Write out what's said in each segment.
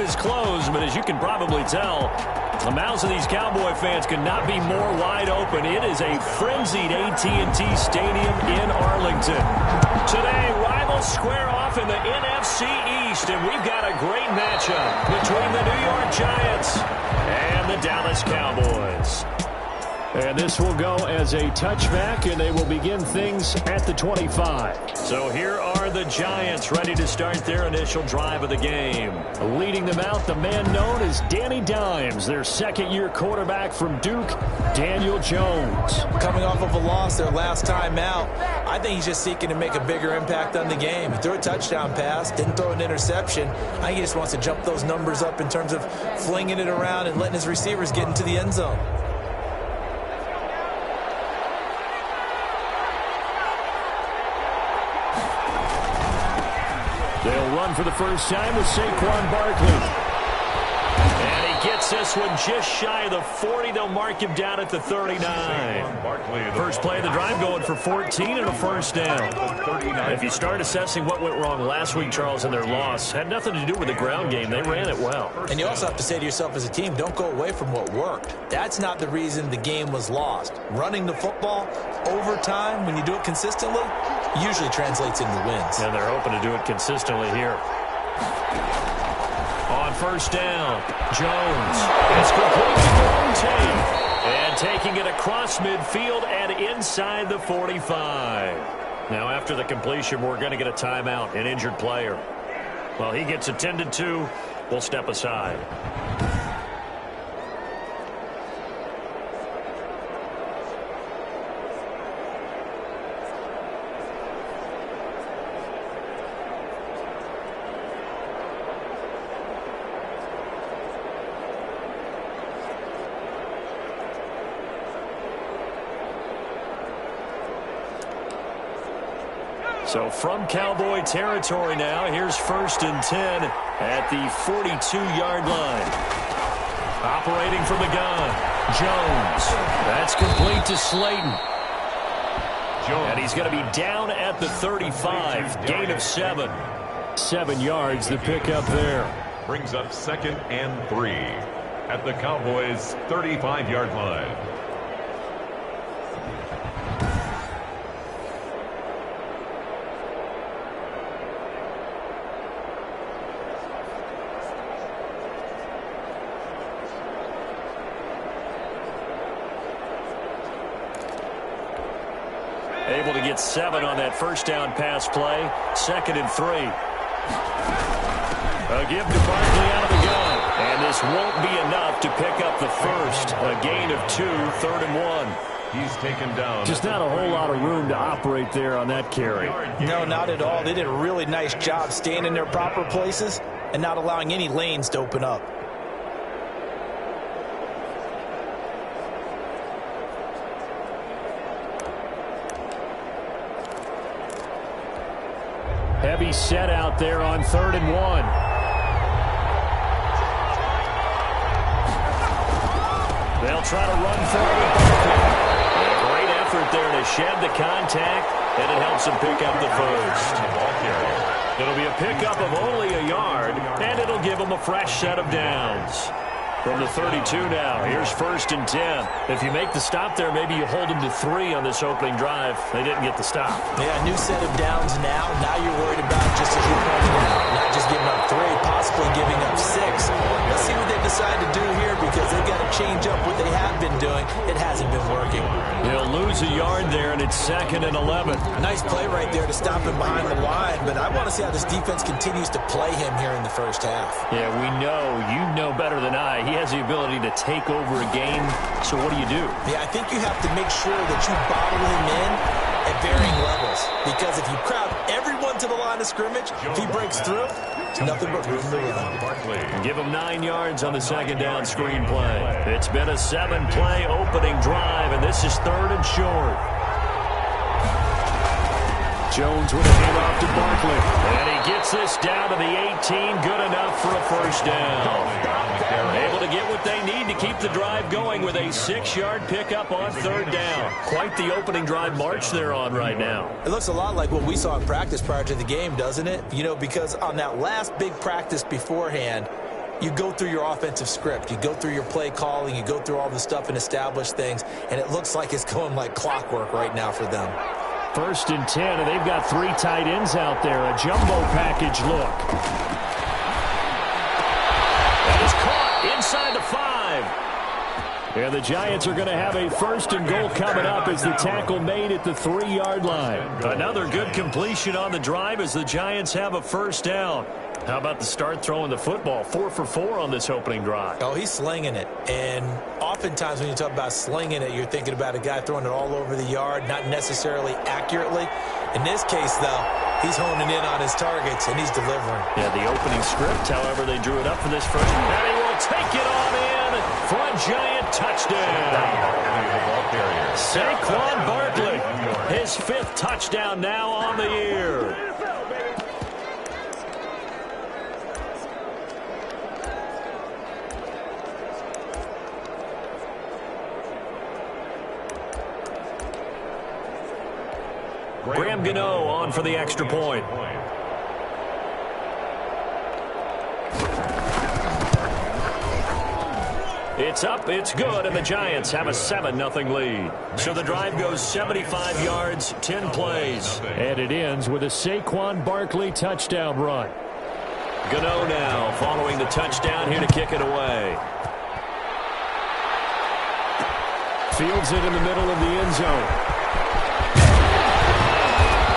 is closed, but as you can probably tell, the mouths of these Cowboy fans could not be more wide open. It is a frenzied AT&T Stadium in Arlington. Today, rivals square off in the NFC East, and we've got a great matchup between the New York Giants and the Dallas Cowboys. And this will go as a touchback, and they will begin things at the 25. So here are the Giants ready to start their initial drive of the game. Leading them out, the man known as Danny Dimes, their second-year quarterback from Duke, Daniel Jones. Coming off of a loss their last time out, I think he's just seeking to make a bigger impact on the game. He threw a touchdown pass, didn't throw an interception. I think he just wants to jump those numbers up in terms of flinging it around and letting his receivers get into the end zone. They'll run for the first time with Saquon Barkley. And he gets this one just shy of the 40. They'll mark him down at the 39. First play of the drive going for 14 and a first down. If you start assessing what went wrong last week, Charles, in their loss, had nothing to do with the ground game. They ran it well. And you also have to say to yourself as a team, don't go away from what worked. That's not the reason the game was lost. Running the football overtime, when you do it consistently, usually translates into wins. And they're hoping to do it consistently here. On first down, Jones is completely thrown tape. And taking it across midfield and inside the 45. Now after the completion, we're going to get a timeout, an injured player. While he gets attended to, we'll step aside. So from Cowboy territory now, here's 1st and 10 at the 42-yard line. Operating from the gun, Jones. That's complete to Slayton. And he's going to be down at the 35, gain of 7. 7 yards, the pickup there. Brings up 2nd and 3 at the Cowboys' 35-yard line. Able to get 7 on that first down pass play. 2nd and 3. A give to Barkley out of the gun. And this won't be enough to pick up the first. A gain of 2, 3rd and 1. He's taken down. Just not a whole lot of room to operate there on that carry. No, not at all. They did a really nice job staying in their proper places and not allowing any lanes to open up. Heavy set out there on 3rd and 1. They'll try to run forward with Barkley. A great effort there to shed the contact, and it helps him pick up the first. It'll be a pickup of only a yard, and it'll give them a fresh set of downs. From the 32 now, here's 1st and 10. If you make the stop there, maybe you hold them to 3 on this opening drive. They didn't get the stop. Yeah, new set of downs now. Now you're worried about, just as you pointed out, not just giving up 3, possibly giving up 6. Let's see what they decide to do here, because they've got to change up what they have been doing. It hasn't been working. He'll lose a yard there, and it's 2nd and 11. A nice play right there to stop him behind the line, but I want to see how this defense continues to play him here in the first half. Yeah, we know. You know better than I. He has the ability to take over a game, so what do you do? Yeah, I think you have to make sure that you bottle him in at varying levels, because if you crowd everyone to the line of scrimmage, if he breaks through, it's nothing but room to run. Give him 9 yards on the 2nd down screen play. It's been a 7-play opening drive, and this is 3rd and short. Jones with a handoff to Barkley. And he gets this down to the 18. Good enough for a first down. Able to get what they need to keep the drive going with a 6-yard pickup on 3rd down. Quite the opening drive march they're on right now. It looks a lot like what we saw in practice prior to the game, doesn't it? You know, because on that last big practice beforehand, you go through your offensive script. You go through your play calling. You go through all the stuff and establish things, and it looks like it's going like clockwork right now for them. 1st and 10, and they've got 3 tight ends out there. A jumbo package look. That is caught inside the 5. And the Giants are going to have a 1st and goal coming up as the tackle made at the 3-yard line. Another good completion on the drive as the Giants have a 1st down. How about the start throwing the football? 4 for 4 on this opening drive. Oh, he's slinging it. And oftentimes when you talk about slinging it, you're thinking about a guy throwing it all over the yard, not necessarily accurately. In this case, though, he's honing in on his targets, and he's delivering. Yeah, the opening script, however, they drew it up for this first. And he will take it on in for a Giant touchdown. Saquon Barkley, his 5th touchdown now on the year. Graham Gano on for the extra point. It's up, it's good, and the Giants have a 7-0 lead. So the drive goes 75 yards, 10 plays. And it ends with a Saquon Barkley touchdown run. Gano now following the touchdown here to kick it away. Fields it in the middle of the end zone.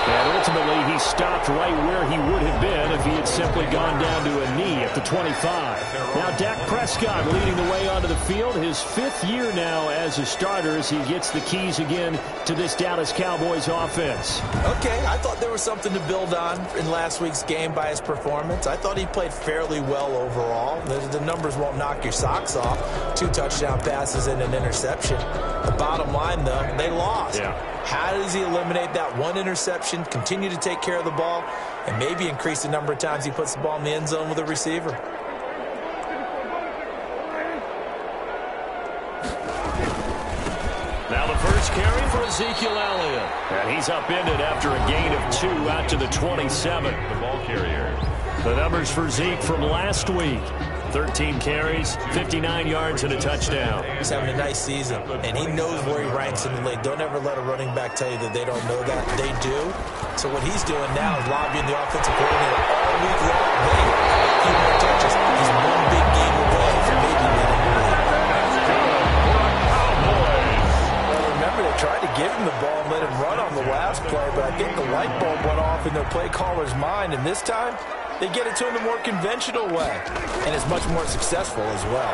And ultimately, he stopped right where he would have been if he had simply gone down to a knee at the 25. Now, Dak Prescott leading the way onto the field. His 5th year now as a starter as he gets the keys again to this Dallas Cowboys offense. Okay, I thought there was something to build on in last week's game by his performance. I thought he played fairly well overall. The numbers won't knock your socks off. 2 touchdown passes and an interception. The bottom line, though, they lost. Yeah. How does he eliminate that 1 interception, continue to take care of the ball, and maybe increase the number of times he puts the ball in the end zone with a receiver? Now the first carry for Ezekiel Elliott. And he's upended after a gain of 2 out to the 27. The ball carrier. The numbers for Zeke from last week. 13 carries, 59 yards, and a touchdown. He's having a nice season, and he knows where he ranks in the league. Don't ever let a running back tell you that they don't know that. They do. So what he's doing now is lobbying the offensive coordinator all week long. Hey, a few more touches. He's 1 big game away from maybe winning the league. Well, remember, they tried to give him the ball and let him run on the last play, but I think the light bulb went off in their play caller's mind, and this time, they get it to him the more conventional way, and it's much more successful as well.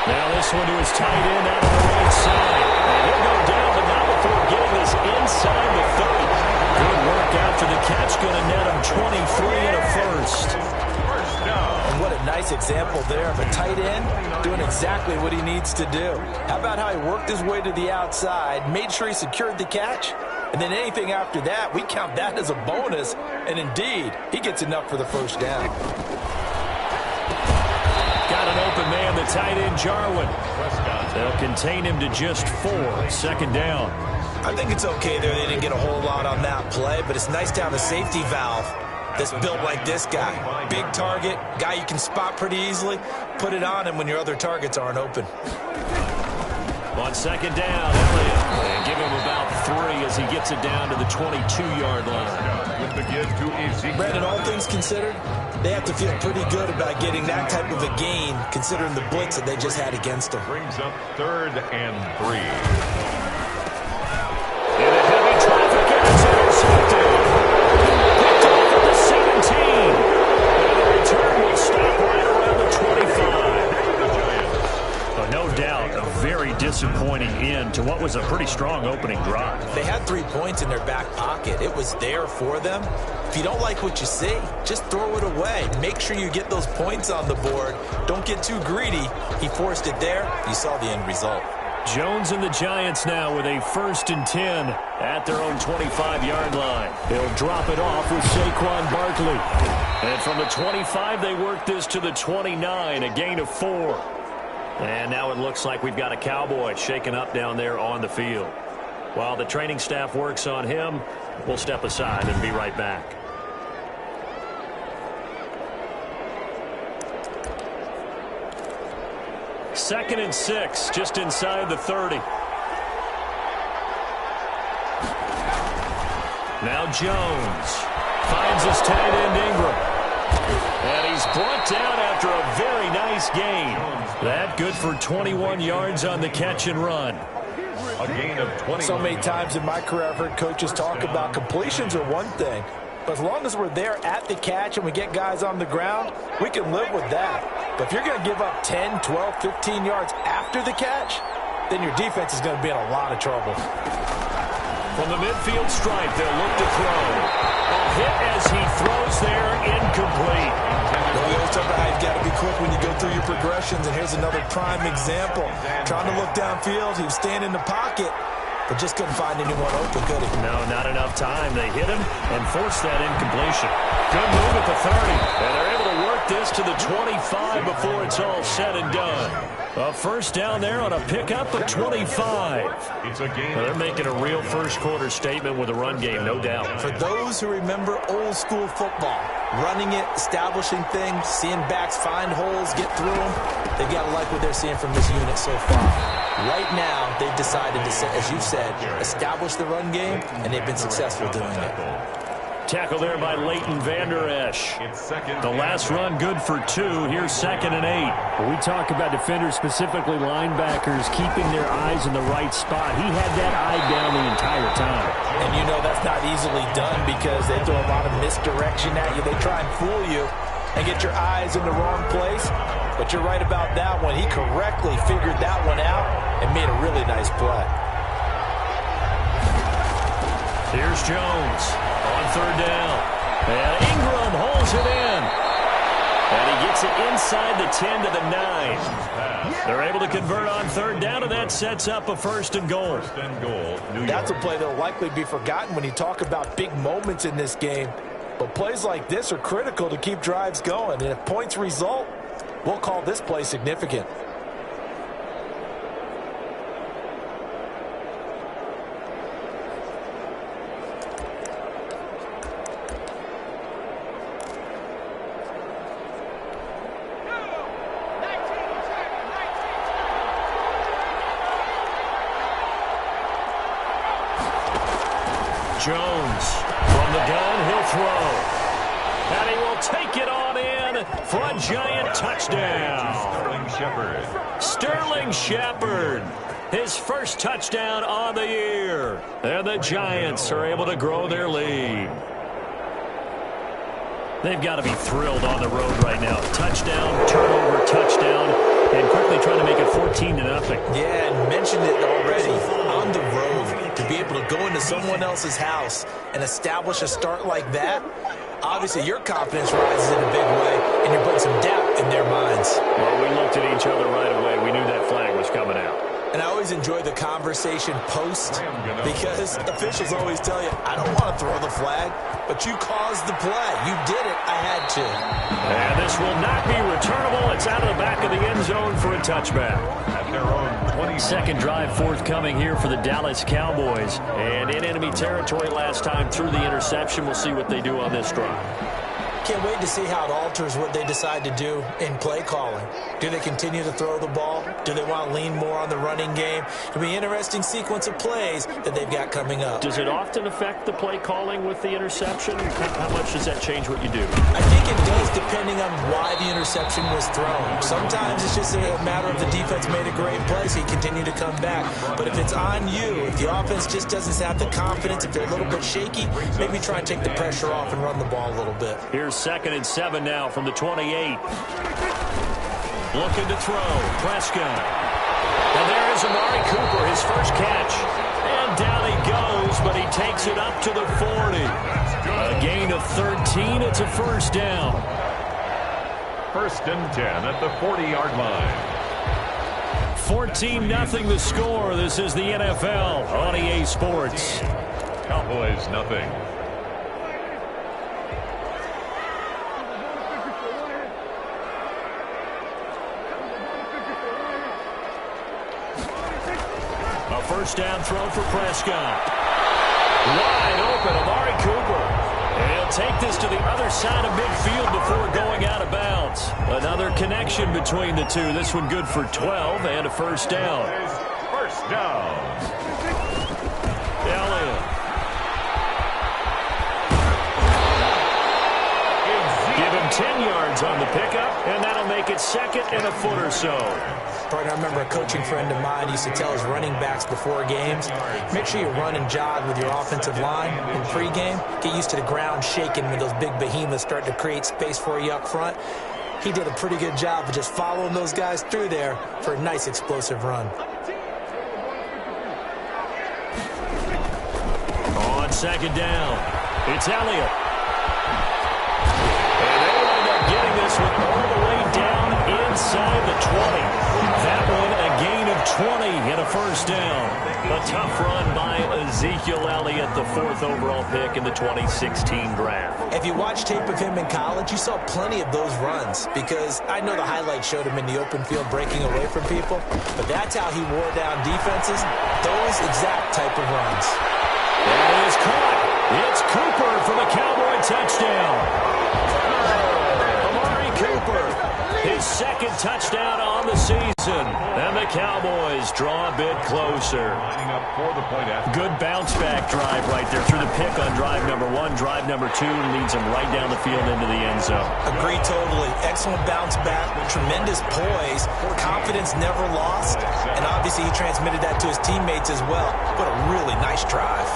Now this one to his tight end out on the right side. And he'll go down, but not before getting this inside the 30. Good work after the catch, going to net him 23 and a 1st. And what a nice example there of a tight end doing exactly what he needs to do. How about how he worked his way to the outside, made sure he secured the catch, and then anything after that, we count that as a bonus. And indeed, he gets enough for the 1st down. Got an open man, the tight end, Jarwin. They'll contain him to just 4. 2nd down. I think it's okay there. They didn't get a whole lot on that play, but it's nice to have a safety valve that's built like this guy. Big target, guy you can spot pretty easily. Put it on him when your other targets aren't open. On 2nd down, Elliott. And give him about 3 as he gets it down to the 22-yard line. With the give to Ezekiel. Brandon, all things considered, they have to feel pretty good about getting that type of a gain, considering the blitz that they just had against them. Brings up 3rd and 3. In a heavy traffic, and it's intercepted. Picked off at the 17. And the return will stop right around the 25. No doubt, a very disappointing end to what was a pretty strong opening drive. They had 3 points in their back pocket. It was there for them. If you don't like what you see, just throw it away. Make sure you get those points on the board. Don't get too greedy. He forced it there. You saw the end result. Jones and the Giants now with a 1st and 10 at their own 25-yard line. They'll drop it off with Saquon Barkley. And from the 25, they work this to the 29, a gain of 4. And now it looks like we've got a Cowboy shaken up down there on the field. While the training staff works on him, we'll step aside and be right back. 2nd and 6, just inside the 30. Now Jones finds his tight end Ingram. And he's brought down after a very nice gain. That good for 21 yards on the catch and run. A gain of 20. So many times in my career I've heard coaches talk about completions are one thing. But as long as we're there at the catch and we get guys on the ground, we can live with that. But if you're going to give up 10, 12, 15 yards after the catch, then your defense is going to be in a lot of trouble. From the midfield stripe, they'll look to throw. A hit as he throws there, incomplete. We always talk about how you've got to be quick when you go through your progressions, and here's another prime example. Trying to look downfield, he was standing in the pocket, but just couldn't find anyone open, could he? No, not enough time. They hit him and forced that incompletion. Good move at the 30, and they're able to work this to the 25 before it's all said and done. A first down there on a pickup of 25. It's a game. Well, they're making a real first-quarter statement with a run game, no doubt. For those who remember old-school football, running it, establishing things, seeing backs find holes, get through them, they've got to like what they're seeing from this unit so far. Right now, they've decided to, as you said, establish the run game, and they've been successful doing it. Tackle there by Leighton Vander Esch. The last run good for 2. Here's 2nd and 8. When we talk about defenders, specifically linebackers, keeping their eyes in the right spot, he had that eye down the entire time. And you know that's not easily done because they throw a lot of misdirection at you. They try and fool you and get your eyes in the wrong place. But you're right about that one. He correctly figured that one out and made a really nice play. Here's Jones on 3rd down. And Ingram holds it in. And he gets it inside the 10 to the 9. They're able to convert on 3rd down, and that sets up a 1st and goal. That's a play that will likely be forgotten when you talk about big moments in this game. But plays like this are critical to keep drives going. And if points result, we'll call this play significant. Jones from the gun, he'll throw. And he will take it on in for a giant touchdown. Sterling Shepard, his first touchdown on the year. And the Giants are able to grow their lead. They've got to be thrilled on the road right now. Touchdown, turnover, touchdown, and quickly trying to make it 14-0. Yeah, and mentioned it already. On the road, to be able to go into someone else's house and establish a start like that, obviously your confidence rises in a big way, and you're putting some doubt in their minds. Well, we looked at each other right away. We knew that flag was coming out. And I always enjoy the conversation post because officials always tell you, I don't want to throw the flag, but you caused the play. You did it. I had to. And this will not be returnable. It's out of the back of the end zone for a touchback. At their own 20. Second drive forthcoming here for the Dallas Cowboys. And in enemy territory last time through the interception. We'll see what they do on this drive. Can't wait to see how it alters what they decide to do in play calling. Do they continue to throw the ball? Do they want to lean more on the running game? It'll be an interesting sequence of plays that they've got coming up. Does it often affect the play calling with the interception? How much does that change what you do? I think it does depending on why the interception was thrown. Sometimes it's just a matter of the defense made a great play, so you continue to come back. But if it's on you, if the offense just doesn't have the confidence, if they're a little bit shaky, maybe try and take the pressure off and run the ball a little bit. Here's 2nd and 7 now from the 28. Looking to throw. Prescott. And there is Amari Cooper, his first catch. And down he goes, but he takes it up to the 40. A gain of 13. It's a first down. 1st and 10 at the 40-yard line. 14-0 the score. This is the NFL on EA Sports. Cowboys nothing. A first down throw for Prescott. Wide open, Amari Cooper. He'll take this to the other side of midfield before going out of bounds. Another connection between the two. This one good for 12 and a first down. First down. Elliott. Give him 10 yards on the pickup, and that'll make it second and a foot or so. Partner, I remember a coaching friend of mine used to tell his running backs before games, make sure you run and jog with your offensive line in pregame. Get used to the ground shaking when those big behemoths start to create space for you up front. He did a pretty good job of just following those guys through there for a nice explosive run. On second down, it's Elliott. And they wind up getting this one all the way down inside the 20. That one a gain of 20 and a first down. A tough run by Ezekiel Elliott, the 4th overall pick in the 2016 draft. If you watch tape of him in college, you saw plenty of those runs because I know the highlights showed him in the open field breaking away from people, but that's how he wore down defenses, those exact type of runs. That is caught. It's Cooper for the Cowboy touchdown. Amari Cooper, his second touchdown on the season. And the Cowboys draw a bit closer. Lining up for the point after. Good bounce-back drive right there through the pick on drive number 1. Drive number 2 leads him right down the field into the end zone. Agree totally. Excellent bounce back, tremendous poise, confidence never lost, and obviously he transmitted that to his teammates as well. What a really nice drive.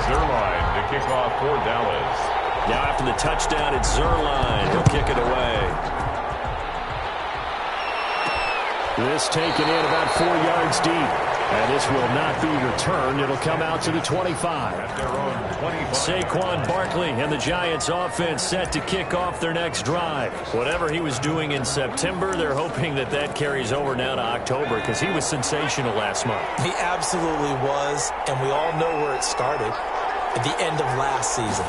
Zerline to kick off for Dallas. Now after the touchdown, it's Zerline. He'll kick it away. This taken in about 4 yards deep. And this will not be returned. It'll come out to the 25. At their own 25. Saquon Barkley and the Giants offense set to kick off their next drive. Whatever he was doing in September, they're hoping that that carries over now to October because he was sensational last month. He absolutely was, and we all know where it started. At the end of last season,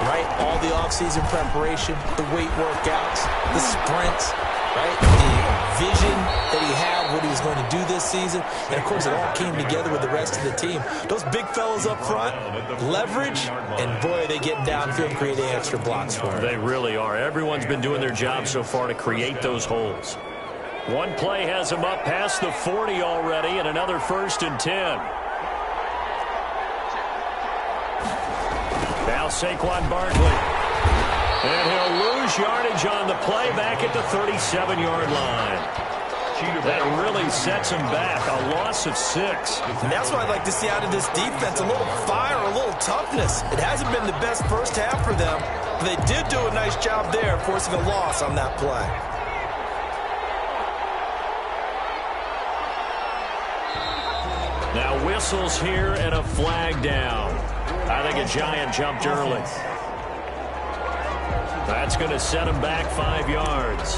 right? All the offseason preparation, the weight workouts, the sprints, right? The vision that he had, what he was going to do this season. And, of course, it all came together with the rest of the team. Those big fellas up front, leverage, and, boy, they get downfield creating extra blocks for him. They really are. Everyone's been doing their job so far to create those holes. One play has him up past the 40 already, and another 1st and 10. Now Saquon Barkley. And he'll lose yardage on the play back at the 37-yard line. That really sets him back. A loss of 6. And that's what I'd like to see out of this defense. A little fire, a little toughness. It hasn't been the best first half for them. But they did do a nice job there, forcing a loss on that play. Now whistles here and a flag down. I think a Giant jumped early. That's going to set him back 5 yards.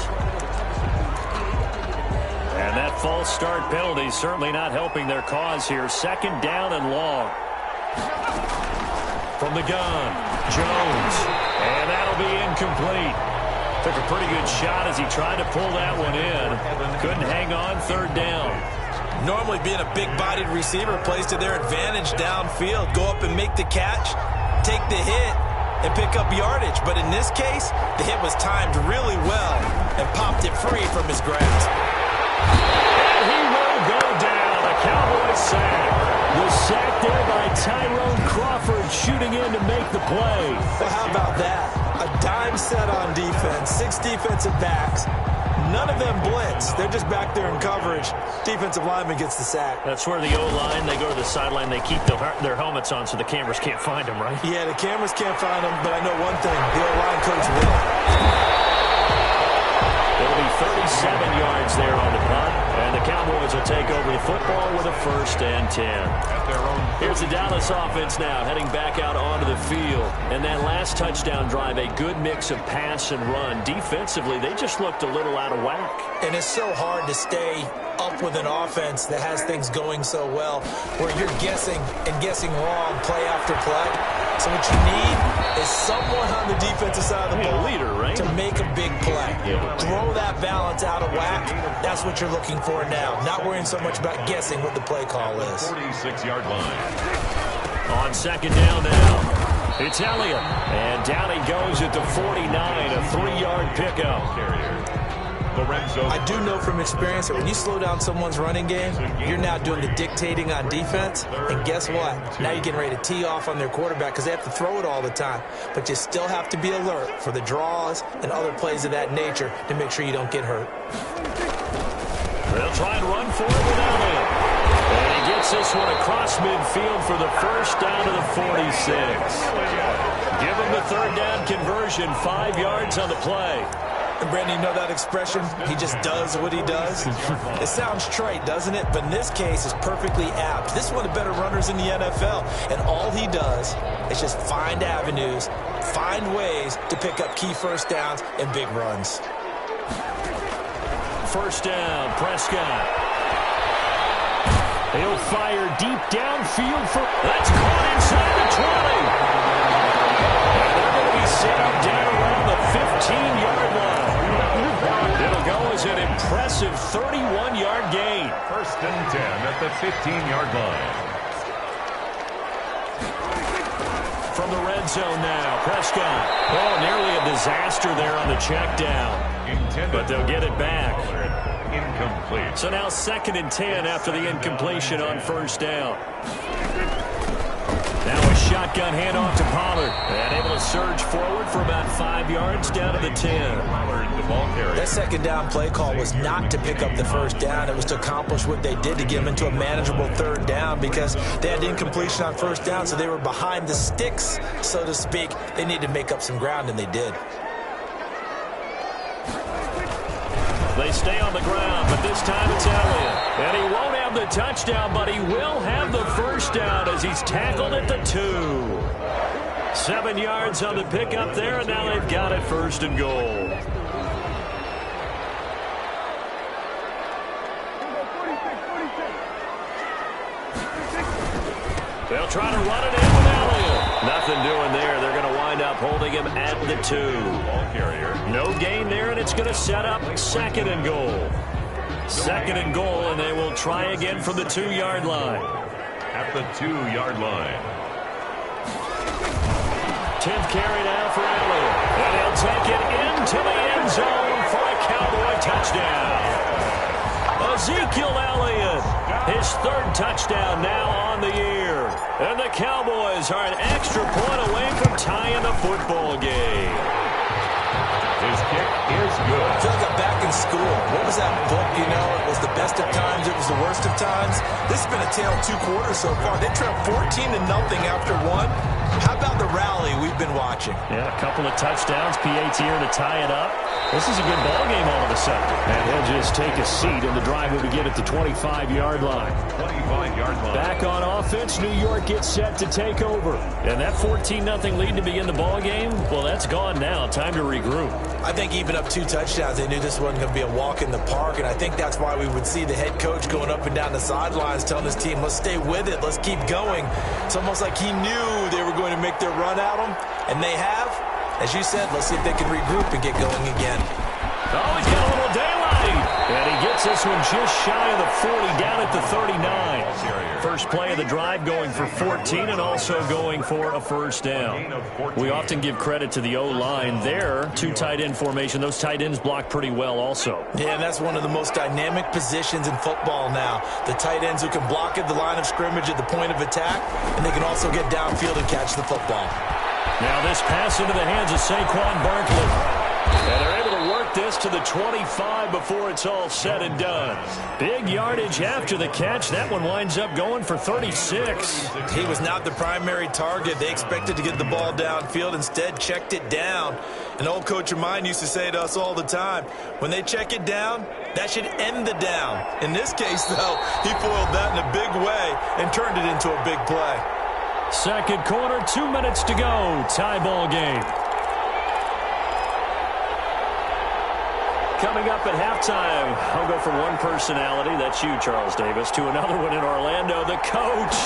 And that false start penalty certainly not helping their cause here. 2nd down and long. From the gun, Jones. And that'll be incomplete. Took a pretty good shot as he tried to pull that one in. Couldn't hang on. 3rd down. Normally being a big-bodied receiver plays to their advantage downfield. Go up and make the catch, take the hit, and pick up yardage. But in this case, the hit was timed really well and popped it free from his grasp. And he will go down. A Cowboys sack. The sack there by Tyrone Crawford shooting in to make the play. Well, how about that? A dime set on defense, 6 defensive backs. None of them blitz. They're just back there in coverage. Defensive lineman gets the sack. That's where the O-line, they go to the sideline, they keep their helmets on so the cameras can't find them, right? Yeah, the cameras can't find them, but I know one thing. The O-line coach will. It'll be 37 yards there on the punt, and the Cowboys will take over the football with a 1st and 10. At their own. Here's the Dallas offense now heading back out onto the field. And that last touchdown drive, a good mix of pass and run. Defensively, they just looked a little out of whack. And it's so hard to stay up with an offense that has things going so well, where you're guessing and guessing wrong play after play. So what you need is someone on the defensive side of the ball leader, right? to make a big play. Throw that balance out of whack. That's what you're looking for now. Not worrying so much about guessing what the play call is. 46-yard line. On second down now, it's Elliott. And down he goes at the 49, a 3-yard pickup. I do know from experience that when you slow down someone's running game, you're now doing the dictating on defense. And guess what? Now you're getting ready to tee off on their quarterback because they have to throw it all the time. But you still have to be alert for the draws and other plays of that nature to make sure you don't get hurt. They'll try and run for it with Elliott. And he gets this one across midfield for the first down to the 46. Give him the third down conversion, 5 yards on the play. And Brandon, you know that expression? He just does what he does. It sounds trite, doesn't it? But in this case, it's perfectly apt. This is one of the better runners in the NFL. And all he does is just find avenues, find ways to pick up key first downs and big runs. First down, Prescott. He'll fire deep downfield for... That's caught inside the 20. And they're going to be saved down around the 15-yard line. It'll go as an impressive 31-yard gain. First and 10 at the 15-yard line. From the red zone now, Prescott. Oh, nearly a disaster there on the check down. But they'll get it back. Incomplete. So now 2nd and 10 after the incompletion on first down. Now a shotgun handoff to Pollard. And able to surge forward for about 5 yards down to the 10. That second down play call was not to pick up the first down. It was to accomplish what they did to get them into a manageable third down because they had incompletion on first down, so they were behind the sticks, so to speak. They needed to make up some ground, and they did. They stay on the ground, but this time it's Elliott. And he won't have the touchdown, but he will have the first down as he's tackled at the 2. 7 yards on the pickup there, and now they've got it first and goal. They'll try to run it in with Elliott. Nothing doing there. They're going to wind up holding him at the 2. Ball carrier. No gain there, and it's going to set up 2nd and goal. 2nd and goal, and they will try again from the 2-yard line. At the 2-yard line. 10th carry now for Elliott. And he'll take it into the end zone for a Cowboy touchdown. Ezekiel Elliott, his 3rd touchdown now on the year. And the Cowboys are an extra point away from tying the football game. His kick is good. I feel like I'm back in school. What was that book, you know? It was the best of times. It was the worst of times. This has been a tale of 2 quarters so far. They trailed 14-0 after 1. How about the rally we've been watching? Yeah, a couple of touchdowns. PAT here to tie it up. This is a good ball game all of a sudden. And he'll just take a seat, and the drive will begin at the 25-yard line. 25-yard line. Back on offense, New York gets set to take over. And that 14-0 lead to begin the ball game, well, that's gone now. Time to regroup. I think even up 2 touchdowns, they knew this wasn't going to be a walk in the park, and I think that's why we would see the head coach going up and down the sidelines telling his team, let's stay with it, let's keep going. It's almost like he knew they were going to make their run at him, and they have. As you said, let's see if they can regroup and get going again. Oh, he's got a little daylight. And he gets this one just shy of the 40, down at the 39. First play of the drive going for 14 and also going for a first down. We often give credit to the O-line there. 2 tight end formation. Those tight ends block pretty well also. Yeah, and that's one of the most dynamic positions in football now. The tight ends who can block at the line of scrimmage at the point of attack, and they can also get downfield and catch the football. Now this pass into the hands of Saquon Barkley. And they're able to work this to the 25 before it's all said and done. Big yardage after the catch. That one winds up going for 36. He was not the primary target. They expected to get the ball downfield. Instead, checked it down. An old coach of mine used to say to us all the time, when they check it down, that should end the down. In this case, though, he foiled that in a big way and turned it into a big play. Second quarter, 2 minutes to go. Tie ball game. coming up at halftime. I'll go from one personality, that's you, Charles Davis, to another one in Orlando, the coach.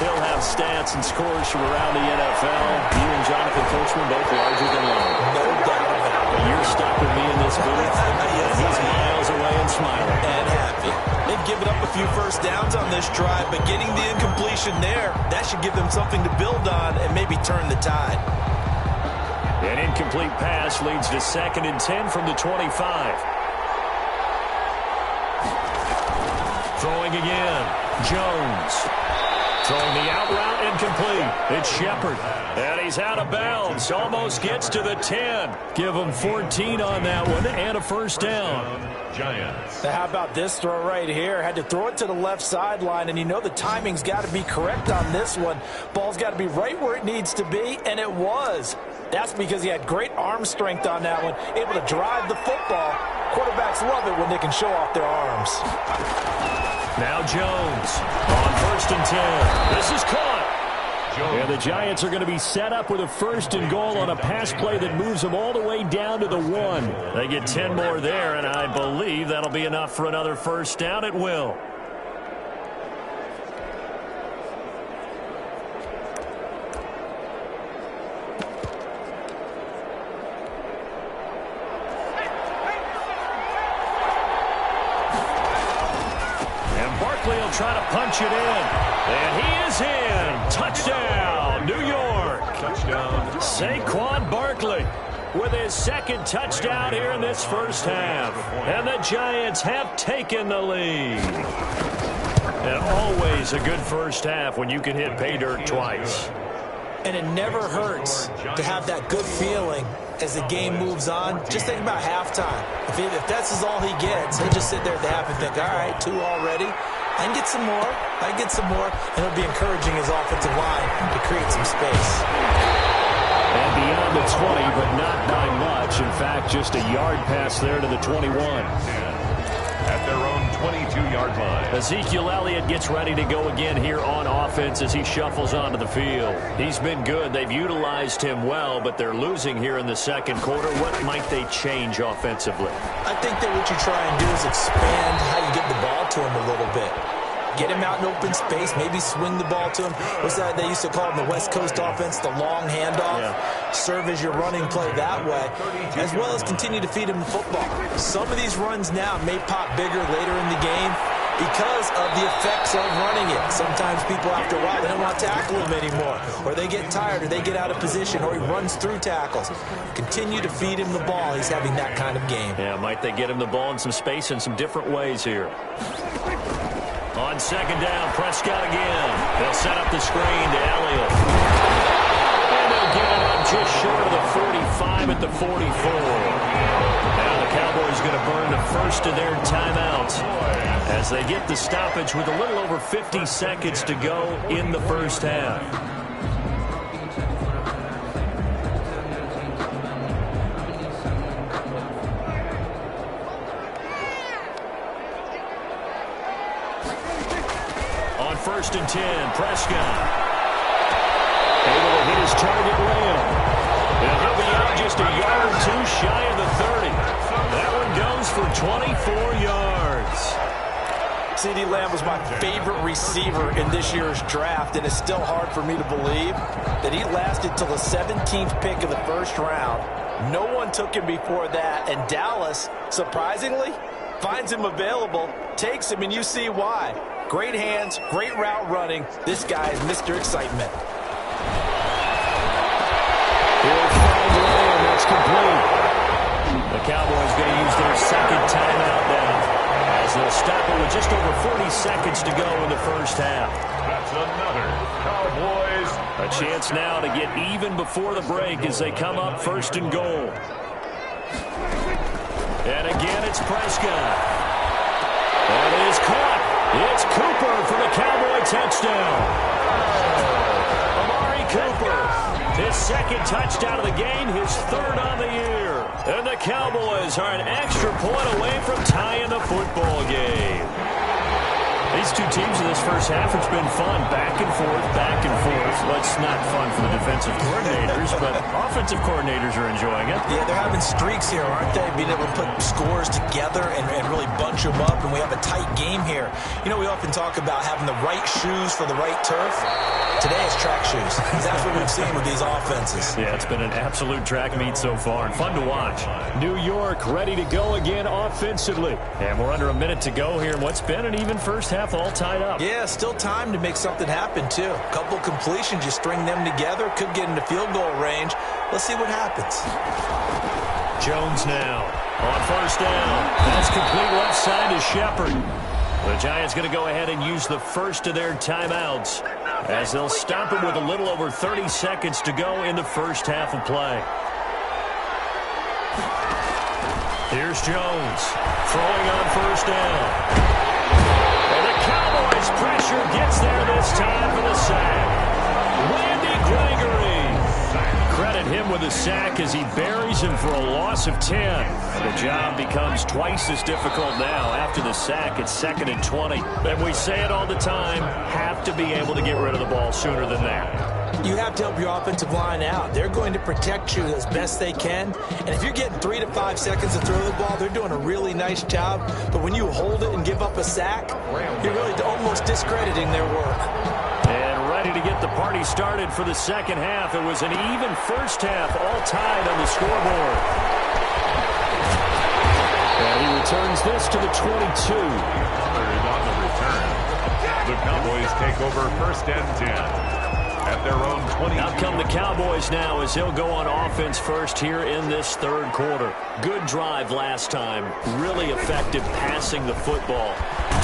He'll have stats and scores from around the NFL. You and Jonathan Coachman both larger than life. No doubt about it. You're stopping me in this booth, and he's miles away and smiling. And happy. They've given up a few first downs on this drive, but getting the incompletion there, that should give them something to build on and maybe turn the tide. An incomplete pass leads to 2nd and 10 from the 25. Throwing again. Jones. Throwing the out route incomplete. It's Shepard. And he's out of bounds. Almost gets to the 10. Give him 14 on that one and a first down. Giants. Now, how about this throw right here? Had to throw it to the left sideline, and you know the timing's got to be correct on this one. Ball's got to be right where it needs to be, and it was. That's because he had great arm strength on that one, able to drive the football. Quarterbacks love it when they can show off their arms. Now Jones on 1st and 10. This is caught. And the Giants are going to be set up with a 1st and goal on a pass play that moves them all the way down to the 1. They get 10 more there, and I believe that'll be enough for another first down. It will. He'll try to punch it in. And he is in. Touchdown, New York. Touchdown. Saquon Barkley with his 2nd touchdown here in this first half. And the Giants have taken the lead. And always a good first half when you can hit pay dirt twice. And it never hurts to have that good feeling as the game moves on. Just think about halftime. If that's all he gets, he'll just sit there at the half and think, all right, 2 already. I can get some more. I can get some more. And it'll be encouraging his offensive line to create some space. And beyond the 20, but not by much. In fact, just a yard pass there to the 21. At their own 22-yard line. Ezekiel Elliott gets ready to go again here on offense as he shuffles onto the field. He's been good. They've utilized him well, but they're losing here in the 2nd quarter. What might they change offensively? I think that what you try and do is expand how you get the ball to him a little bit. Get him out in open space, maybe swing the ball to him. What's that they used to call it in the West Coast offense, the long handoff? Yeah. Serve as your running play that way, as well as continue to feed him the football. Some of these runs now may pop bigger later in the game because of the effects of running it. Sometimes people, after a while, they don't want to tackle him anymore, or they get tired, or they get out of position, or he runs through tackles. Continue to feed him the ball. He's having that kind of game. Yeah, might they get him the ball in some space in some different ways here. On 2nd down, Prescott again. They'll set up the screen to Elliott. And they'll get it up just short of the 45 at the 44. Now the Cowboys going to burn the first of their timeouts as they get the stoppage with a little over 50 seconds to go in the first half. On 1st and 10, Prescott able to hit his target Lamb. And he'll be out just a yard or 2 shy of the 30. That one goes for 24 yards. CeeDee Lamb was my favorite receiver in this year's draft, and it's still hard for me to believe that he lasted till the 17th pick of the 1st round. No one took him before that, and Dallas, surprisingly, finds him available, takes him, and you see why. Great hands, great route running. This guy is Mr. Excitement. He'll find Lamb. That's complete. The Cowboys going to use their 2nd timeout now as they'll stop it with just over 40 seconds to go in the first half. That's another Cowboys. A chance now to get even before the break as they come up 1st and goal. And again, it's Prescott. And it is caught. It's Cooper for the Cowboy touchdown. Amari Cooper, his 2nd touchdown of the game, his 3rd on the year. And the Cowboys are an extra point away from tying the football game. He's these two teams in this first half, it's been fun. Back and forth, back and forth. Well, it's not fun for the defensive coordinators, but offensive coordinators are enjoying it. Yeah, they're having streaks here, aren't they? Being able to put scores together and really bunch them up, and we have a tight game here. You know, we often talk about having the right shoes for the right turf. Today it's track shoes. That's what we've seen with these offenses. Yeah, it's been an absolute track meet so far and fun to watch. New York ready to go again offensively. And we're under a minute to go here in what's been an even first half all tied up. Yeah, still time to make something happen, too. A couple completions, you string them together, could get into field goal range. Let's see what happens. Jones now on first down. That's complete left side to Shepard. The Giants going to go ahead and use the first of their timeouts as they'll stop him with a little over 30 seconds to go in the first half of play. Here's Jones throwing on first down. And the Cowboys pressure gets there this time for the sack. Randy Gregory. Credit him with a sack as he buries him for a loss of 10. The job becomes twice as difficult now after the sack. It's 2nd and 20. And we say it all the time, have to be able to get rid of the ball sooner than that. You have to help your offensive line out. They're going to protect you as best they can. And if you're getting 3 to 5 seconds to throw the ball, they're doing a really nice job. But when you hold it and give up a sack, you're really almost discrediting their work. And ready to get the party started for the second half. It was an even first half, all tied on the scoreboard. And he returns this to the 22. On the return, the Cowboys take over 1st and 10. At their own 20. Out come the Cowboys now as he'll go on offense first here in this third quarter. Good drive last time. Really effective passing the football.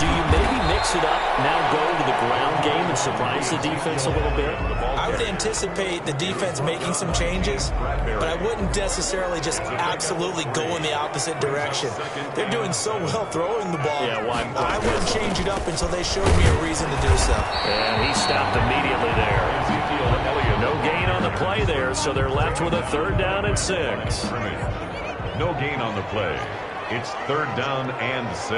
Do you maybe mix it up, now go to the ground game and surprise the defense a little bit? I would anticipate the defense making some changes, but I wouldn't necessarily just absolutely go in the opposite direction. They're doing so well throwing the ball. Yeah, why? I wouldn't change it up until they showed me a reason to do so. And he stopped immediately there. No gain on the play there, so they're left with a 3rd down and 6. No gain on the play. It's 3rd down and 6.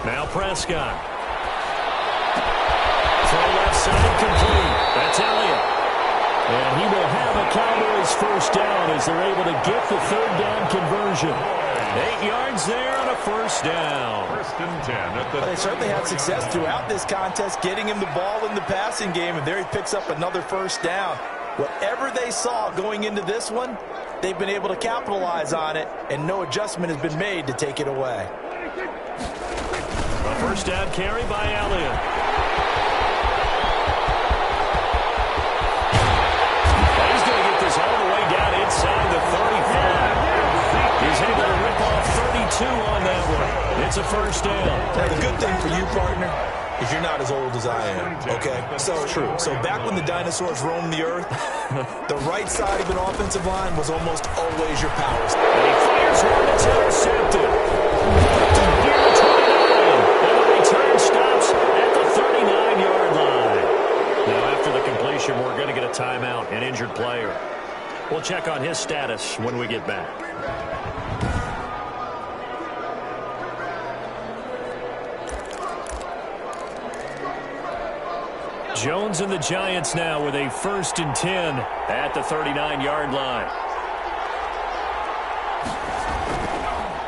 Now Prescott. Throw left side complete. That's Elliott. And he will have a Cowboys 1st down as they're able to get the 3rd down conversion. 8 yards there on a 1st down. 1st and 10. They certainly had success throughout this contest, getting him the ball in the passing game, and there he picks up another 1st down. Whatever they saw going into this one, they've been able to capitalize on it, and no adjustment has been made to take it away. A 1st down carry by Elliott. He's going to get this all the way down inside the 35. He's able to rip off 32 on that one. It's a 1st down. Now, the good thing for you, partner, is you're not as old as I am, okay? So true. So back when the dinosaurs roamed the earth, the right side of an offensive line was almost always your power. And he fires one that's intercepted. Near the 29. And the return stops at the 39-yard line. Now, after the completion, we're going to get a timeout, an injured player. We'll check on his status when we get back. Jones and the Giants now with a 1st and 10 at the 39-yard line.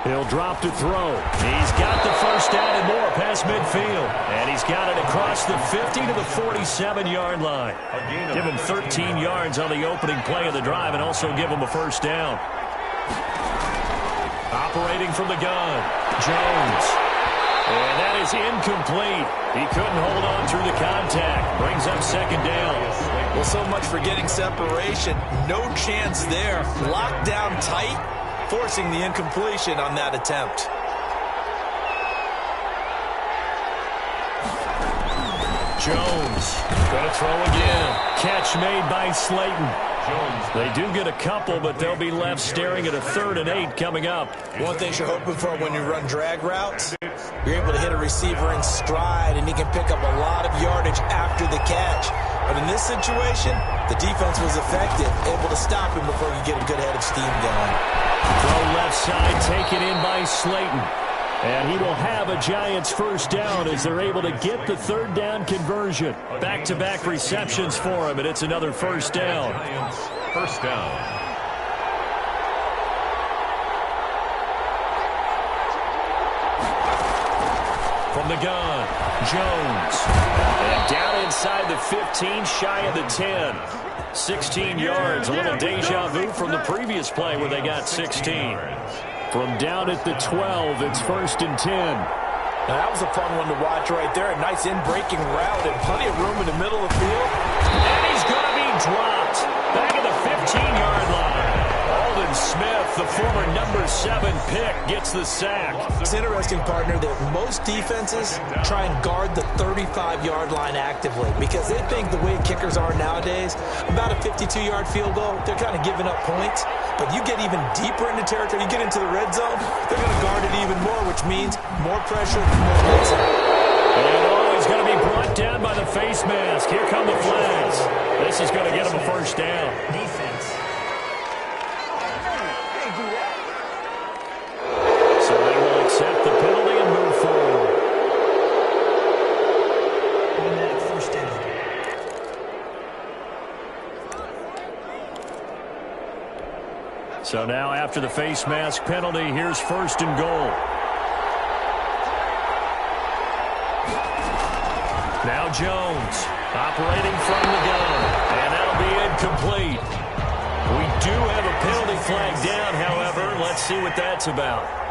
He'll drop to throw. He's got the 1st down and more past midfield. And he's got it across the 50 to the 47-yard line. Give him 13 yards on the opening play of the drive and also give him a 1st down. Operating from the gun, Jones. And that is incomplete. He couldn't hold on through the contact. Brings up 2nd down. Well, so much for getting separation. No chance there. Locked down tight, forcing the incompletion on that attempt. Jones going to throw again. Catch made by Slayton. They do get a couple, but they'll be left staring at a 3rd and 8 coming up. One thing you're hoping for when you run drag routes, you're able to hit a receiver in stride, and he can pick up a lot of yardage after the catch. But in this situation, the defense was effective, able to stop him before you get a good head of steam going. Throw left side, taken in by Slayton. And he will have a Giants first down as they're able to get the third down conversion. Back-to-back receptions for him, and it's another first down. Giants first down. From the gun, Jones. And down inside the 15, shy of the 10. 16 yards, a little deja vu from the previous play where they got 16. From down at the 12, it's 1st and 10. Now, that was a fun one to watch right there. A nice in-breaking route and plenty of room in the middle of the field. And he's going to be dropped back at the 15-yard line. Aldon Smith, the former number 7 pick, gets the sack. It's interesting, partner, that most defenses try and guard the 35-yard line actively because they think the way kickers are nowadays, about a 52-yard field goal, they're kind of giving up points. But you get even deeper into territory, you get into the red zone, they're going to guard it even more, which means more pressure, more blitzing. And he's going to be brought down by the face mask. Here come the flags. This is going to get him a first down. Defense. So they will accept the penalty and move forward. Automatic first down. So now after the face mask penalty, here's 1st and goal. Now Jones operating from the gun, and that'll be incomplete. We do have a penalty flag down, however. Let's see what that's about.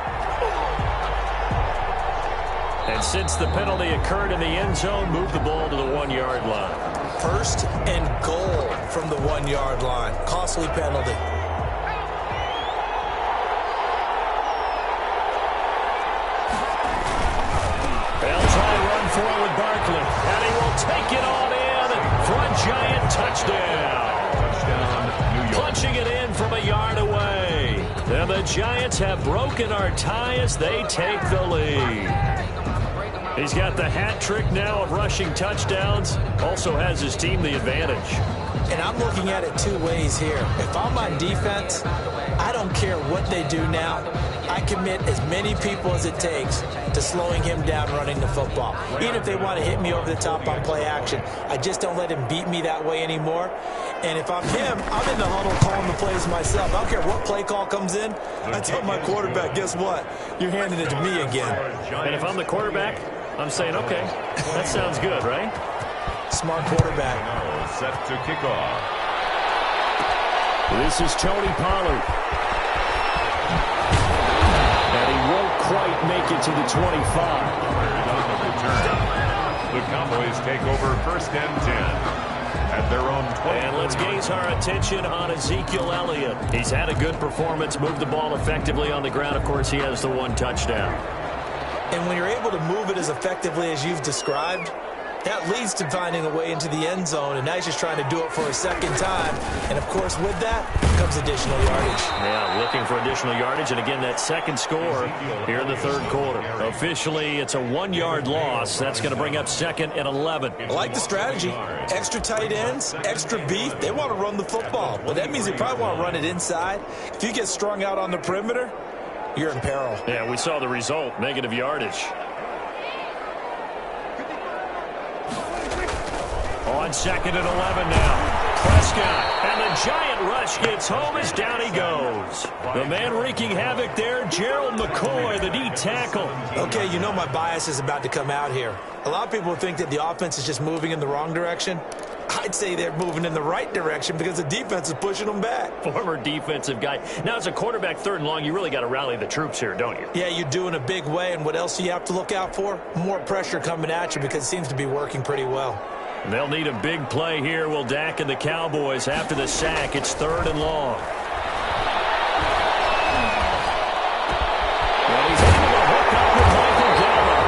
And since the penalty occurred in the end zone, move the ball to the 1-yard line. 1st and goal from the 1-yard line. Costly penalty. They'll try to run forward Barkley, and he will take it on in for a Giant touchdown. Touchdown, New York. Punching it in from a yard away. And the Giants have broken our tie as they take the lead. He's got the hat trick now of rushing touchdowns. Also has his team the advantage. And I'm looking at it 2 ways here. If I'm on defense, I don't care what they do now. I commit as many people as it takes to slowing him down running the football. Even if they want to hit me over the top on play action, I just don't let him beat me that way anymore. And if I'm him, I'm in the huddle calling the plays myself. I don't care what play call comes in. I tell my quarterback, guess what? You're handing it to me again. And if I'm the quarterback, I'm saying, okay, that sounds good, right? Smart quarterback. Set to kick off. This is Tony Pollard. And he won't quite make it to the 25. On the return, the Cowboys take over 1st and 10 at their own 20. And let's gaze our attention on Ezekiel Elliott. He's had a good performance, moved the ball effectively on the ground. Of course, he has the 1 touchdown. And when you're able to move it as effectively as you've described, that leads to finding a way into the end zone, and now he's just trying to do it for a second time. And, of course, with that comes additional yardage. Yeah, looking for additional yardage, and again, that second score here in the 3rd quarter. Officially, it's a 1-yard loss. That's going to bring up 2nd and 11. I like the strategy. Extra tight ends, extra beef. They want to run the football, but that means they probably want to run it inside. If you get strung out on the perimeter, you're in peril. Yeah, we saw the result, negative yardage. On 2nd and 11 now. Prescott, and the Giant rush gets home as down he goes. The man wreaking havoc there, Gerald McCoy, the D tackle. Okay, you know my bias is about to come out here. A lot of people think that the offense is just moving in the wrong direction. I'd say they're moving in the right direction because the defense is pushing them back. Former defensive guy. Now, as a quarterback 3rd and long, you really got to rally the troops here, don't you? Yeah, you do in a big way, and what else do you have to look out for? More pressure coming at you because it seems to be working pretty well. They'll need a big play here, will Dak and the Cowboys after the sack. It's 3rd and long. Well, he's able to hook up with Michael Gallup.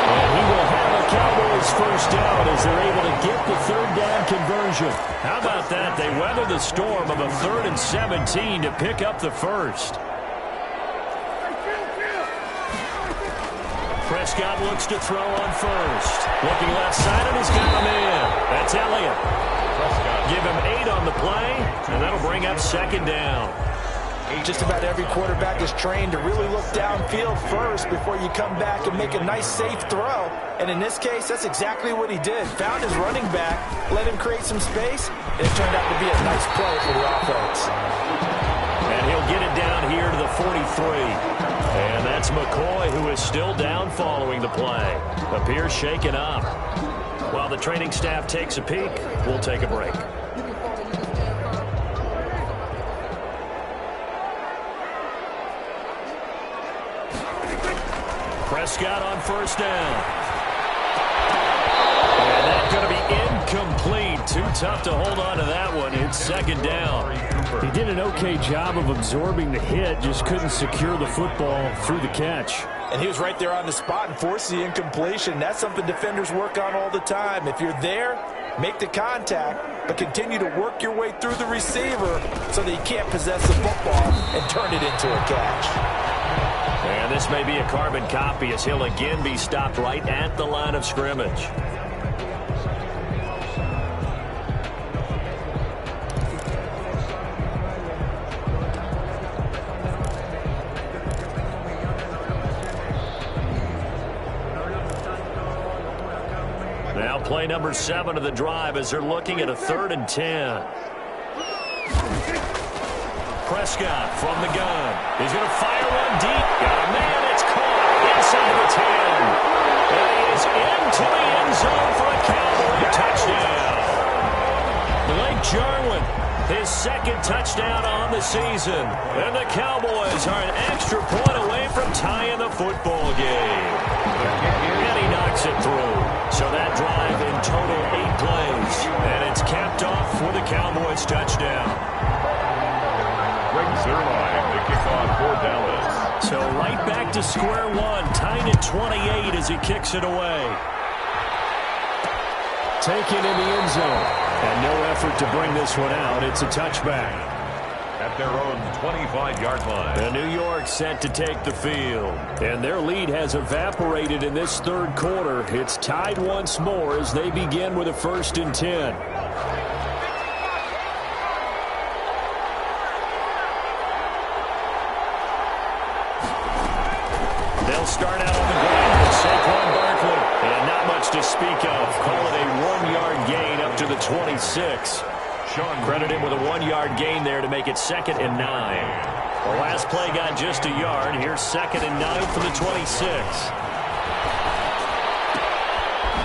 And he will have a Cowboys first down as they're able to get the 3rd down conversion. How about that? They weather the storm of a 3rd and 17 to pick up the first. Prescott looks to throw on first. Looking left side, and he's got him in. That's Elliott. Give him 8 on the play, and that'll bring up 2nd down. Just about every quarterback is trained to really look downfield first before you come back and make a nice, safe throw. And in this case, that's exactly what he did. Found his running back, let him create some space, and it turned out to be a nice play for the offense. And he'll get it down here to the 43. And that's McCoy, who is still down following the play. Appears shaken up. While the training staff takes a peek, we'll take a break. Prescott on first down. And that's going to be incomplete. Too tough to hold on to that one. It's second down. He did an okay job of absorbing the hit, just couldn't secure the football through the catch. And he was right there on the spot and forced the incompletion. That's something defenders work on all the time. If you're there, make the contact, but continue to work your way through the receiver so that he can't possess the football and turn it into a catch. And this may be a carbon copy as he'll again be stopped right at the line of scrimmage. Now play number 7 of the drive as they're looking at a 3rd and 10. Prescott from the gun. He's going to fire one deep. Got a man. It's caught inside the 10. And he is into the end zone for a Cowboy touchdown. Blake Jarwin, his 2nd touchdown on the season. And the Cowboys are an extra point away from tying the football game. And he knocks it through. So that drive in total 8 plays. And it's capped off with a Cowboys touchdown. Brings their line to kick off for Dallas. So right back to square one, tied at 28 as he kicks it away. Taken in the end zone. And no effort to bring this one out. It's a touchback. At their own 25-yard line. And New York set to take the field. And their lead has evaporated in this 3rd quarter. It's tied once more as they begin with a 1st and 10. They'll start out on the ground with Saquon Barkley. And not much to speak of. Call it a 1-yard gain up to the 26. Credit him with a 1-yard gain there to make it 2nd and 9. The last play got just a yard. Here's 2nd and 9 from the 26.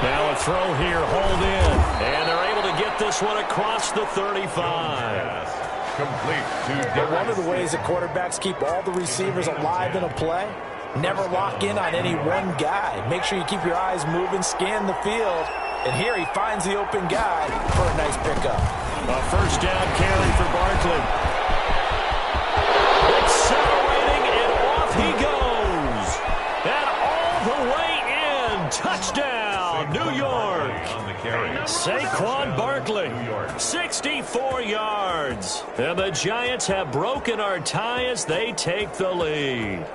Now a throw here, hold in. And they're able to get this one across the 35. Complete to One of the ways that quarterbacks keep all the receivers alive in a play, never lock in on any one guy. Make sure you keep your eyes moving, scan the field. And here he finds the open guy for a nice pickup. A 1st down carry for Barkley. Accelerating, and off he goes. And all the way in. Touchdown, New York. Saquon Barkley, 64 yards. And the Giants have broken our tie as they take the lead.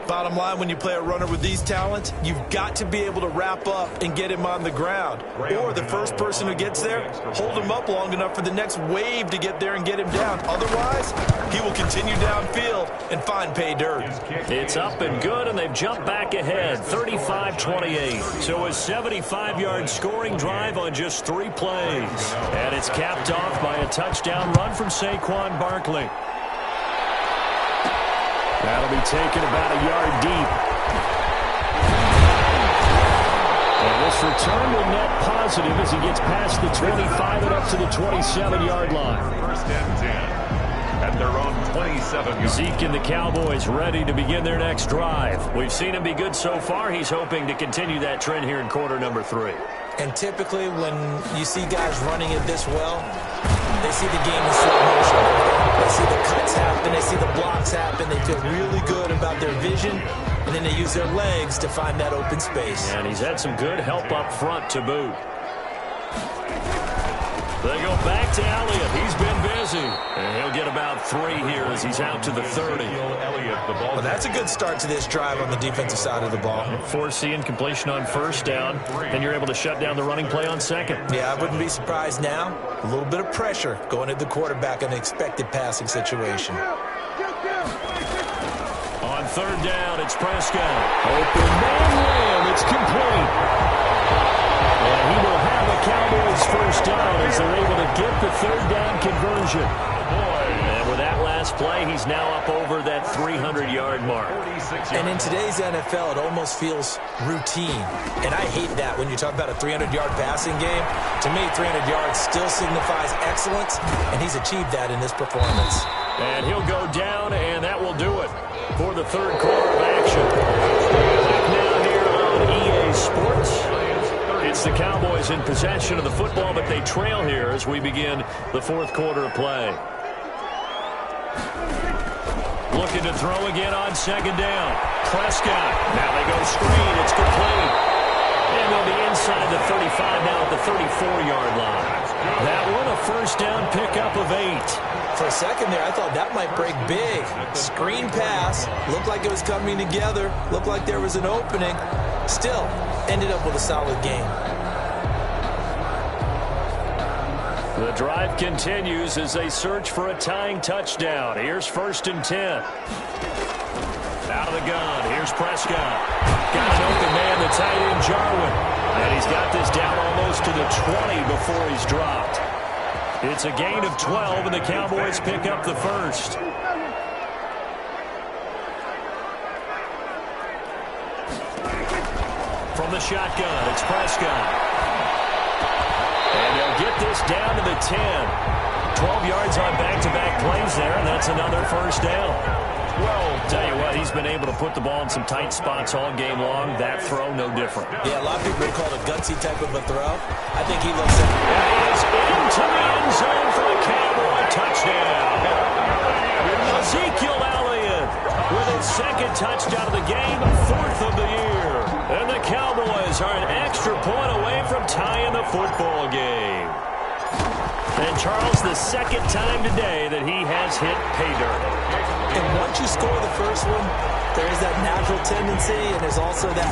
Bottom line, when you play a runner with these talents, you've got to be able to wrap up and get him on the ground. Or the first person who gets there, hold him up long enough for the next wave to get there and get him down. Otherwise, he will continue downfield and find pay dirt. It's up and good, and they've jumped back ahead, 35-28. So a 75-yard scoring drive on just 3 plays. And it's capped off by a touchdown run from Saquon Barkley. That'll be taken about a yard deep. And this return will net positive as he gets past the 25 and up to the 27-yard line. 1st and 10. At their own 27. Zeke and the Cowboys ready to begin their next drive. We've seen him be good so far. He's hoping to continue that trend here in quarter number 3. And typically when you see guys running it this well, they see the game in slow motion. They see the cuts happen. They see the blocks happen. They feel really good about their vision. And then they use their legs to find that open space. And he's had some good help up front to boot. They go back to Elliott. He's been busy. And he'll get about 3 here as he's out to the 30. Well, that's a good start to this drive on the defensive side of the ball. Force the incompletion on 1st down, and you're able to shut down the running play on 2nd. Yeah, I wouldn't be surprised now. A little bit of pressure going at the quarterback in an expected passing situation. On third down, it's Prescott. Open man ran. It's complete. And he will have a Cowboys first down as they're able to get the third down conversion. And with that last play, he's now up over that 300-yard mark. And in today's NFL, it almost feels routine. And I hate that when you talk about a 300-yard passing game. To me, 300 yards still signifies excellence, and he's achieved that in this performance. And he'll go down, and that will do it for the third quarter of action. Back now here on EA Sports. It's the Cowboys in possession of the football, but they trail here as we begin the fourth quarter of play. Looking to throw again on second down. Prescott. Now they go screen. It's complete. And they'll be inside the 35 now at the 34-yard line. That one a first down pickup of 8. For a second there, I thought that might break big. Screen pass. Looked like it was coming together. Looked like there was an opening. Still, ended up with a solid game. The drive continues as they search for a tying touchdown. Here's first and 10. Out of the gun. Here's Prescott. Got an open man, the tight end, Jarwin. And he's got this down almost to the 20 before he's dropped. It's a gain of 12, and the Cowboys pick up the first. From the shotgun, it's Prescott. And they'll get this down to the 10. 12 yards on back-to-back plays there, and that's another first down. Well, tell you what, he's been able to put the ball in some tight spots all game long. That throw, no different. Yeah, a lot of people would call it a gutsy type of a throw. I think he looks at it. That is into the end zone for a Cowboy touchdown. Ezekiel Elliott with his second touchdown of the game, fourth of the year. And the Cowboys are an extra point away from tying the football game. And Charles, the second time today that he has hit pay dirt. And once you score the first one, there is that natural tendency, and there's also that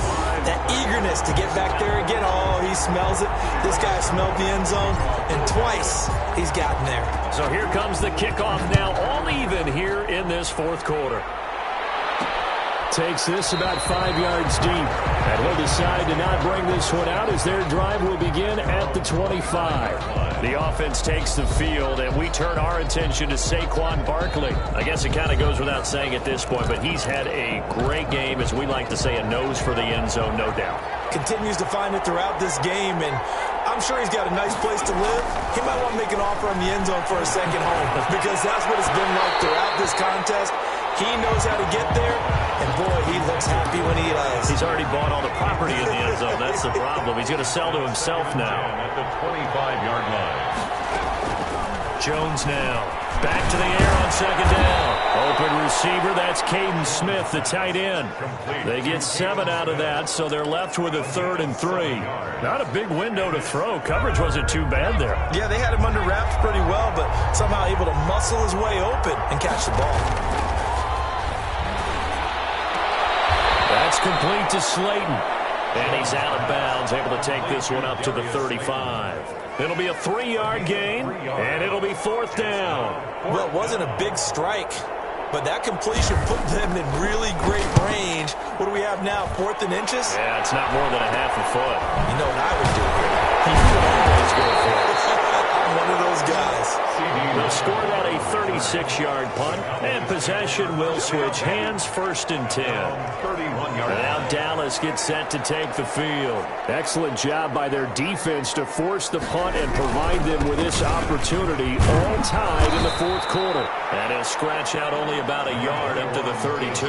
eagerness to get back there again. Oh, he smells it. This guy smelled the end zone, and twice he's gotten there. So here comes the kickoff now, all even here in this fourth quarter. Takes this about 5 yards deep. And he'll decide to not bring this one out as their drive will begin at the 25. The offense takes the field, and we turn our attention to Saquon Barkley. I guess it kind of goes without saying at this point, but he's had a great game, as we like to say, a nose for the end zone, no doubt. Continues to find it throughout this game, and I'm sure he's got a nice place to live. He might want to make an offer on the end zone for a second home, because that's what it's been like throughout this contest. He knows how to get there, and boy, he looks happy when he does. He's already bought all the property in the end zone. That's the problem. He's going to sell to himself now. At the 25-yard line. Jones now. Back to the air on second down. Open receiver, that's Caden Smith, the tight end. They get 7 out of that, so they're left with a 3rd and 3. Not a big window to throw. Coverage wasn't too bad there. Yeah, they had him under wraps pretty well, but somehow able to muscle his way open and catch the ball. That's complete to Slayton. And he's out of bounds, able to take this one up to the 35. It'll be a 3-yard gain, and it'll be 4th down. Well, it wasn't a big strike, but that completion put them in really great range. What do we have now, 4th and inches? Yeah, it's not more than a half a foot. You know what I would do here? You would always go for it. I'm one of those guys. They'll score that a 36-yard punt, and possession will switch hands, 1st and 10. And now Dallas gets set to take the field. Excellent job by their defense to force the punt and provide them with this opportunity, all tied in the fourth quarter. And he'll scratch out only about a yard up to the 32.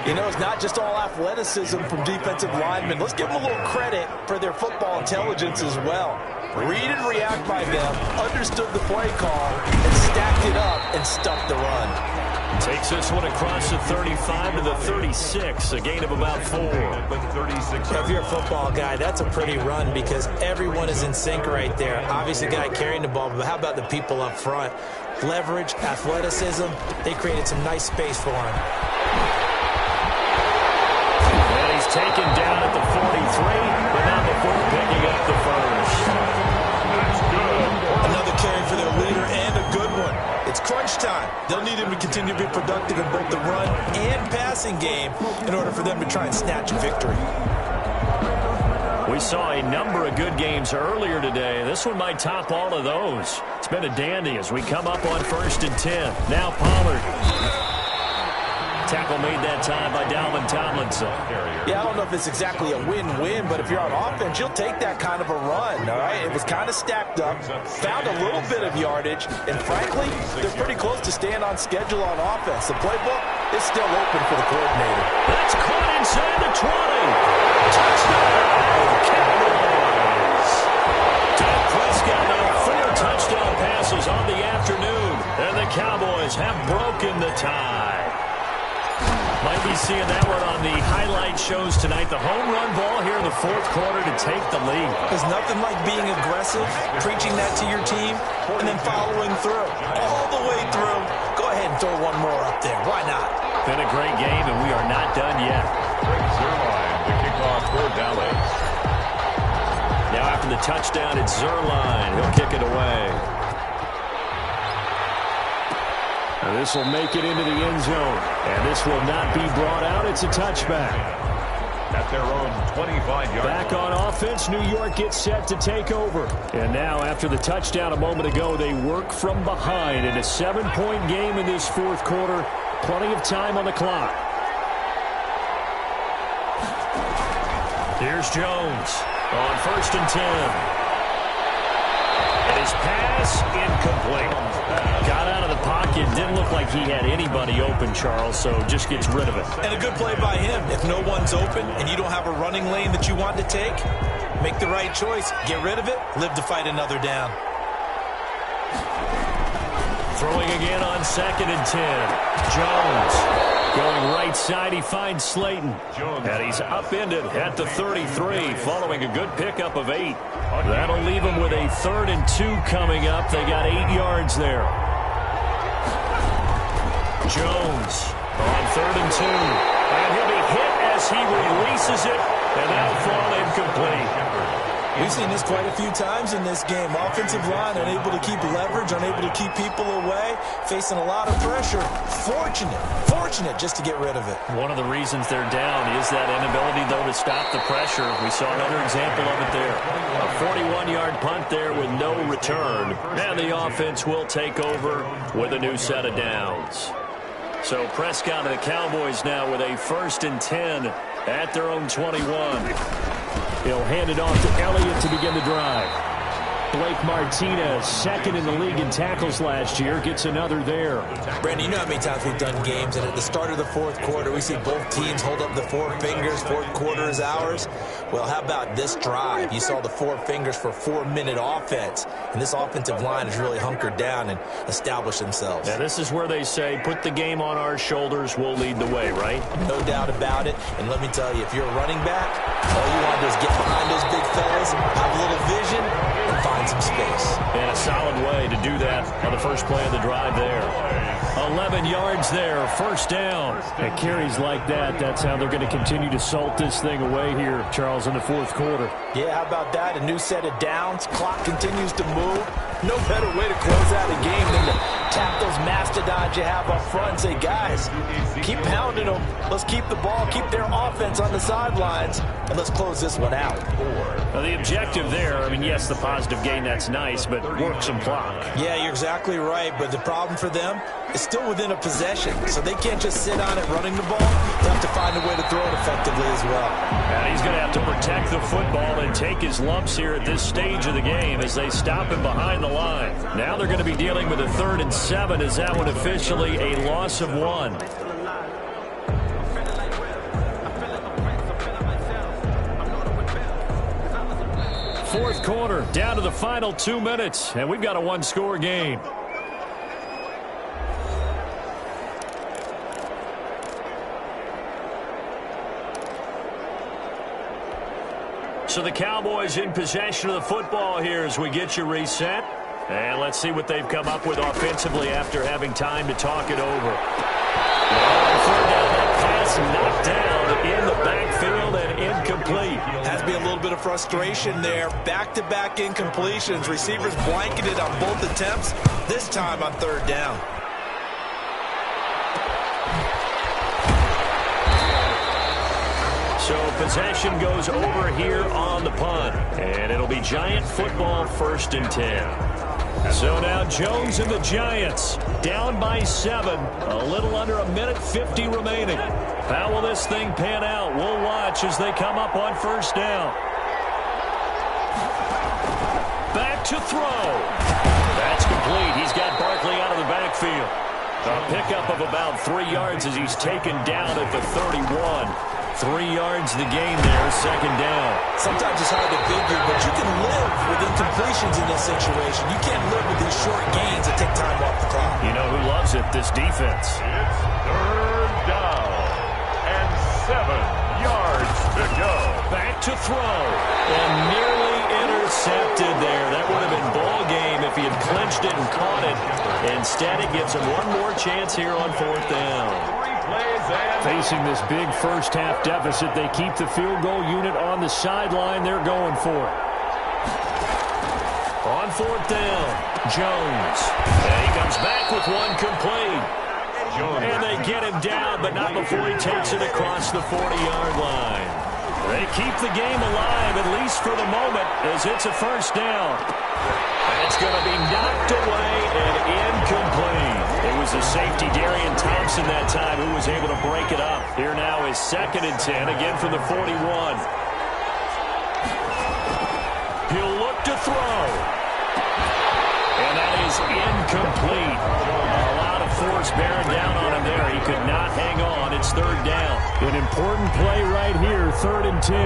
You know, it's not just all athleticism from defensive linemen. Let's give them a little credit for their football intelligence as well. Read and react by them, understood the play call, and stacked it up and stuffed the run. Takes this one across the 35 to the 36, a gain of about 4. If you're a football guy, that's a pretty run because everyone is in sync right there. Obviously, the guy carrying the ball, but how about the people up front? Leverage, athleticism, they created some nice space for him. And he's taken down at the 43, but now before picking up the first. Another carry for their leader and a good one. It's crunch crunch time. They'll need him to continue to be productive in both the run and passing game in order for them to try and snatch a victory. We saw a number of good games earlier today. This one might top all of those. It's been a dandy as we come up on 1st and 10. Now Pollard. Tackle made that time by Dalvin Tomlinson. Yeah, I don't know if it's exactly a win-win, but if you're on offense, you'll take that kind of a run, all right? It was kind of stacked up, found a little bit of yardage, and frankly, they're pretty close to staying on schedule on offense. The playbook is still open for the coordinator. That's caught inside the 20. Touchdown, Cowboys. Dak Prescott now 4 touchdown passes on the afternoon, and the Cowboys have broken the tie. Might be seeing that one on the highlight shows tonight. The home run ball here in the 4th quarter to take the lead. There's nothing like being aggressive, preaching that to your team, and then following through. All the way through. Go ahead and throw one more up there. Why not? Been a great game, and we are not done yet. Zerline, the kickoff for Dallas. Now after the touchdown, it's Zerline. He'll kick it away. And this will make it into the end zone. And this will not be brought out. It's a touchback. At their own 25-yard Back on offense, New York gets set to take over. And now after the touchdown a moment ago, they work from behind in a 7-point game in this 4th quarter. Plenty of time on the clock. Here's Jones on 1st and 10. And his pass incomplete. Got out of the pocket. Didn't look like he had anybody open, Charles, so just gets rid of it. And a good play by him. If no one's open and you don't have a running lane that you want to take, make the right choice. Get rid of it. Live to fight another down. Throwing again on 2nd and 10. Jones. Going right side, he finds Slayton. And he's upended at the 33 following a good pickup of 8. That'll leave him with a 3rd and 2 coming up. They got 8 yards there. Jones on 3rd and 2. And he'll be hit as he releases it. And that'll fall incomplete. We've seen this quite a few times in this game. Offensive line unable to keep leverage, unable to keep people away, facing a lot of pressure. Fortunate just to get rid of it. One of the reasons they're down is that inability, though, to stop the pressure. We saw another example of it there. A 41-yard punt there with no return. And the offense will take over with a new set of downs. So Prescott and the Cowboys now with a 1st and 10 at their own 21. He'll hand it off to Elliott to begin the drive. Blake Martinez, 2nd in the league in tackles last year, gets another there. Brandon, you know how many times we've done games, and at the start of the 4th quarter, we see both teams hold up the 4 fingers, 4th quarter is ours. Well, how about this drive? You saw the 4 fingers for 4-minute offense, and this offensive line has really hunkered down and established themselves. Yeah, this is where they say, put the game on our shoulders, we'll lead the way, right? No doubt about it, and let me tell you, if you're a running back, all you want to do is get behind those big fellas, have a little vision, and find some space. And a solid way to do that on the first play of the drive there. 11 yards there, 1st down. And carries like that, that's how they're going to continue to salt this thing away here, Charles, in the 4th quarter. Yeah, how about that? A new set of downs. Clock continues to move. No better way to close out a game than to tap those mastodons you have up front and say, guys, keep pounding them. Let's keep the ball, keep their offense on the sidelines, and let's close this one out. Now, the objective there, I mean, yes, the positive gain, that's nice, but work some clock. Yeah, you're exactly right, but the problem for them is still within a possession, so they can't just sit on it running the ball. They have to find a way to throw it effectively as well. And he's going to have to protect the football and take his lumps here at this stage of the game as they stop him behind the line. Now they're going to be dealing with a 3rd and 7. Is that one officially a loss of 1? Fourth quarter, down to the final 2 minutes, and we've got a 1-score game. So the Cowboys in possession of the football here as we get you reset. And let's see what they've come up with offensively after having time to talk it over. Third down, that pass knocked down in the backfield and incomplete. Has to be a little bit of frustration there. Back-to-back incompletions. Receivers blanketed on both attempts, this time on 3rd down. So possession goes over here on the punt. And it'll be Giant football, 1st and 10. So now Jones and the Giants down by 7. A little under 1:50 remaining. How will this thing pan out? We'll watch as they come up on 1st down. Back to throw. That's complete. He's got Barkley out of the backfield. A pickup of about 3 yards as he's taken down at the 31. 3 yards the gain there, 2nd down. Sometimes it's hard to figure, but you can live with incompletions in this situation. You can't live with these short gains that take time off the clock. You know who loves it? This defense. It's 3rd down and 7 yards to go. Back to throw. And nearly intercepted there. That would have been ball game if he had clinched it and caught it. Instead, it gives him one more chance here on 4th down. Facing this big first-half deficit, they keep the field goal unit on the sideline. They're going for it. On 4th down, Jones. And he comes back with one complete. And they get him down, but not before he takes it across the 40-yard line. They keep the game alive, at least for the moment, as it's a 1st down. And it's going to be knocked away and incomplete. It was the safety, Darian Thompson, that time, who was able to break it up. Here now is 2nd and 10, again from the 41. He'll look to throw. And that is incomplete. A lot of force bearing down on him there. He could not hang on. It's 3rd down. An important play right here, 3rd and 10.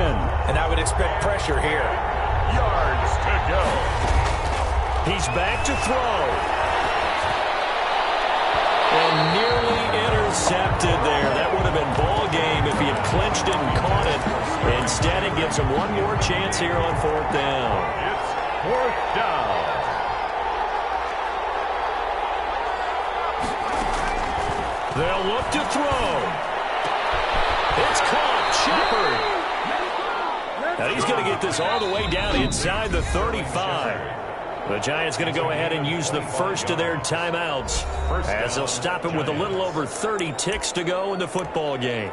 And I would expect pressure here. Yards to go. He's back to throw. And nearly intercepted there. That would have been ball game if he had clinched it and caught it. Instead, it gives him one more chance here on 4th down. It's 4th down. They'll look to throw. It's caught. Shepard. Now he's going to get this all the way down inside the 35. The Giants going to go ahead and use the first of their timeouts as they'll stop him with a little over 30 ticks to go in the football game.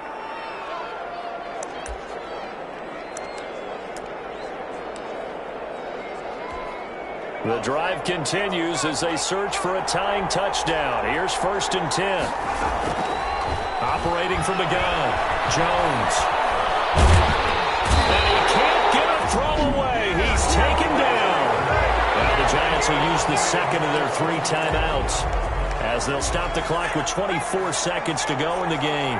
The drive continues as they search for a tying touchdown. Here's 1st and 10. Operating from the gun, Jones. And he can't get a throw away. He's taken down. Well, the Giants will use the 2nd of their 3 timeouts as they'll stop the clock with 24 seconds to go in the game.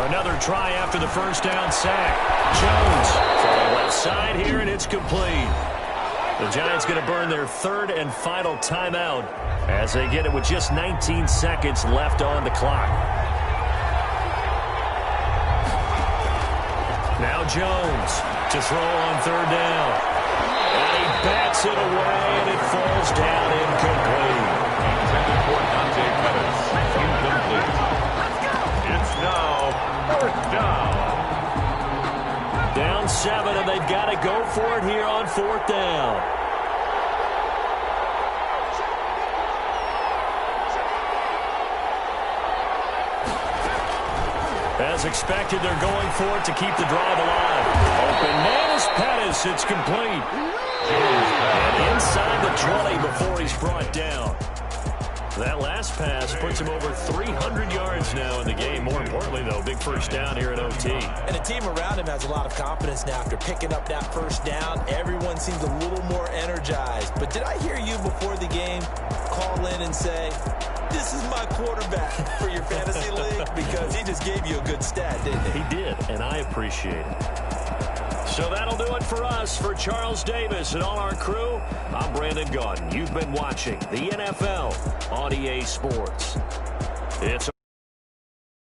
Another try after the 1st down sack. Jones from the left side here, and it's complete. The Giants going to burn their 3rd and final timeout as they get it with just 19 seconds left on the clock. Now Jones to throw on 3rd down. And he bats it away, and it falls down incomplete. Intended for Dante Pettis. Incomplete. It's now 4th down. Down 7, and they've got to go for it here on 4th down. As expected, they're going for it to keep the drive alive. Open man is Pettis. It's complete. And inside the 20 before he's brought down. That last pass puts him over 300 yards now in the game. More importantly, though, big 1st down here in OT. And the team around him has a lot of confidence now after picking up that 1st down. Everyone seems a little more energized. But did I hear you before the game call in and say, this is my quarterback for your fantasy league? Because he just gave you a good stat, didn't he? He did, and I appreciate it. So that'll do it for us. For Charles Davis and all our crew, I'm Brandon Gaudin. You've been watching the NFL on EA Sports. It's